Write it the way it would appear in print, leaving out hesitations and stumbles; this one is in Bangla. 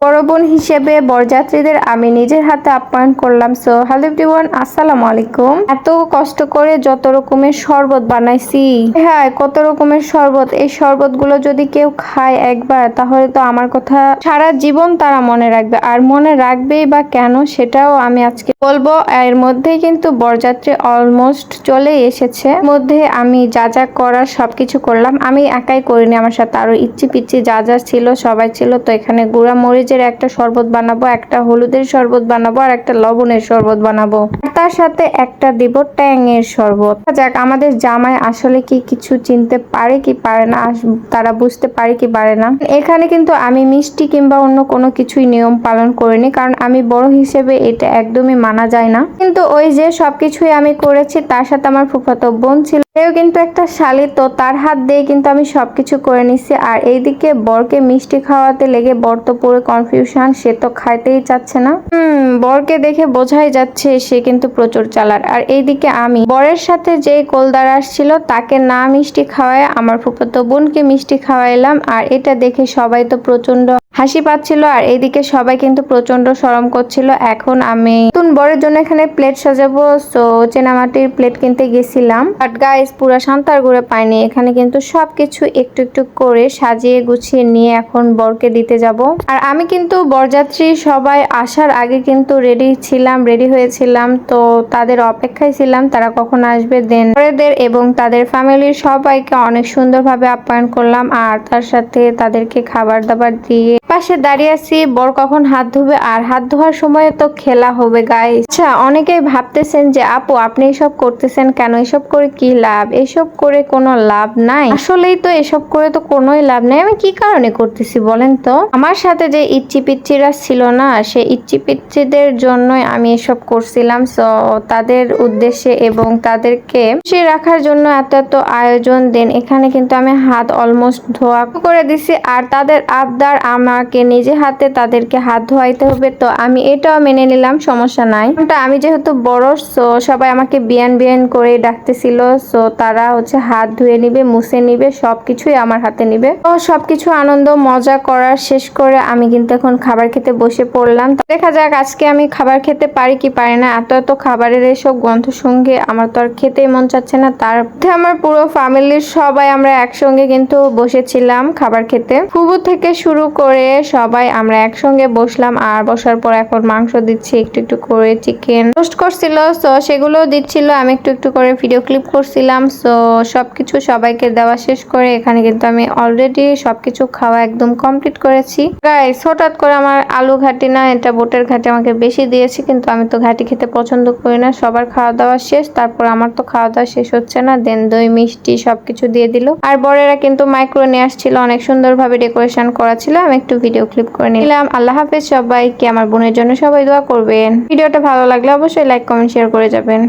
বড় বোন হিসেবে বরযাত্রীদের আমি নিজের হাতে আপ্যায়ন করলাম। সো হ্যালো এভরিওয়ান, আসসালামু আলাইকুম। এত কষ্ট করে যত রকমের শরবত বানাইছি, হ্যাঁ কত রকমের শরবত। এই শরবত গুলো যদি কেউ খায় একবার, তাহলে তো আমার কথা সারা জীবন তারা মনে রাখবে। আর মনে রাখবেই বা কেন, সেটাও আমি আজকে বলবো। এর মধ্যেই কিন্তু বরযাত্রী অলমোস্ট চলে এসেছে। মধ্যে আমি যা যা করার সবকিছু করলাম। আমি একাই করিনি, আমার সাথে আরো ইচ্ছি পিচ্ছি যা যা ছিল সবাই ছিল। তো এখানে গুঁড়া মরিচের একটা শরবত বানাবো, একটা হলুদের শরবত বানাবো, আর একটা লবণের শরবত বানাবো। তার সাথে একটা দিব ট্যাংয়ের শরবত। যাক, আমাদের জামাই আসলে কি কিছু চিনতে পারে কি পারে না, তারা বুঝতে পারে কি পারে না। এখানে কিন্তু আমি মিষ্টি কিংবা অন্য কোনো কিছুই নিয়ম পালন করিনি, কারণ আমি বড় হিসেবে এটা একদমই মানা যায় না। কিন্তু ওই যে সবকিছুই আমি করেছি, তার সাথে আমার ফুফাতো বোন ছিল, সেও কিন্তু একটা শালি, তো তার হাত দিয়ে কিন্তু আমি সবকিছু করে নিছি। আর এইদিকে বরকে মিষ্টি খাওয়াতে লেগে বর তো পুরো কনফিউশন, সে তো খাইতেই চাচ্ছে না। বরকে দেখে বোঝাই যাচ্ছে সে কিন্তু প্রচুর চালাক। আর এইদিকে আমি বরের সাথে যে কোলদার আসছিল তাকে না মিষ্টি খাওয়ায় আমার ফুফাতো বোনকে মিষ্টি খাওয়াইলাম। আর এটা দেখে সবাই তো প্রচন্ড হাসি পাচ্ছিল, আর এইদিকে সবাই কিন্তু প্রচন্ড শরম করছিল। এখন আমি নতুন বরের জন্য এখানে প্লেট সাজাবো, সো চেনামাটির প্লেট কিনতে গেছিলাম। বাট গাইস, পুরা শান্তার ঘুরে পাইনি। এখানে কিন্তু সবকিছু একটু একটু করে সাজিয়ে গুছিয়ে নিয়ে এখন বরকে দিতে যাব। আর আমি কিন্তু বরযাত্রী সবাই আসার আগে কিন্তু রেডি হয়েছিলাম। তো তাদের অপেক্ষায় ছিলাম তারা কখন আসবে। দেন বরেদের এবং তাদের ফ্যামিলির সবাইকে অনেক সুন্দরভাবে আপ্যায়ন করলাম। আর তার সাথে তাদেরকে খাবার দাবার দিয়ে পাশে দাঁড়িয়ে আছি বর কখন হাত ধুবে। আর হাত ধোয়ার সময় তো খেলা হবে গাইস। আচ্ছা, অনেকেই ভাবতেছেন যে আপু আপনি এসব করতেছেন কেন, এসব করে কি লাভ? এসব করে কোনো লাভ নাই। আসলেই তো এসব করে তো কোনোই লাভ নাই। আমি কি কারণে করতেছি বলেন তো? আমার সাথে যে ইচ্ছি পিচ্ছিরা ছিল না, সেই ইচ্ছি পিচ্ছিদের জন্যই আমি এসব করছিলাম। সো তাদের উদ্দেশ্যে এবং তাদেরকে খুশি রাখার জন্য এত এত আয়োজন। দেন এখানে কিন্তু আমি হাত অলমোস্ট ধোয়া করে দিছি। আর তাদের আবদার আমাকে নিজে হাতে তাদেরকে হাত ধোয়াইতে হবে, তো আমি এটাও মেনে নিলাম, সমস্যা নাই। আমি যেহেতু বড়, সো সবাই আমাকে বিয়ান বিয়ান করে ডাকতেছিল। সো তারা হচ্ছে হাত ধুয়ে নিবে, মুছে নিবে, সবকিছুই আমার হাতে নিবে। তো সবকিছু আনন্দ মজা করার শেষ করে আমি কিন্তু এখন খাবার খেতে বসে পড়লাম। তো দেখা যাক আজকে আমি খাবার খেতে পারি কি পারি না। এত এত খাবারের এসব গন্ধ সঙ্গে আমার তো আর খেতেই মন চাচ্ছে না। তার মধ্যে আমার পুরো ফ্যামিলির সবাই আমরা একসঙ্গে কিন্তু বসেছিলাম খাবার খেতে। ফুবু থেকে শুরু করে সবাই আমরা একসঙ্গে বসলাম। আর বসার পর এখন মাংস দিচ্ছি, একটু একটু করে চিকেন রোস্ট করছিল, সো সেগুলো দিচ্ছিল, আমি একটু একটু করে ভিডিও ক্লিপ করছিলাম। সো সবকিছু সবাইকে দেওয়া শেষ করে এখানে কিন্তু আমি অলরেডি সবকিছু খাওয়া একদম কমপ্লিট করেছি। গাইস, হঠাৎ করে আমার আলু ঘাটি না, এটা বোটের ঘাটি আমাকে বেশি দিয়েছে, কিন্তু আমি তো ঘাটি খেতে পছন্দ করি না। সবার খাওয়া দাওয়া শেষ, তারপর আমার তো খাওয়া দাওয়া শেষ হচ্ছে না। দেন দই মিষ্টি সবকিছু দিয়ে দিল। আর বরেরা কিন্তু মাইক্রো নিয়ে আসছিল, অনেক সুন্দরভাবে ডেকোরেশন করা ছিল। আমি একটু ভিডিও ক্লিপ করে নিলাম। আল্লাহ হাফেজ সবাইকে। আমার বোনের জন্য সবাই দোয়া করবেন। ভিডিওটা ভালো লাগলে অবশ্যই লাইক কমেন্ট শেয়ার করে যাবেন।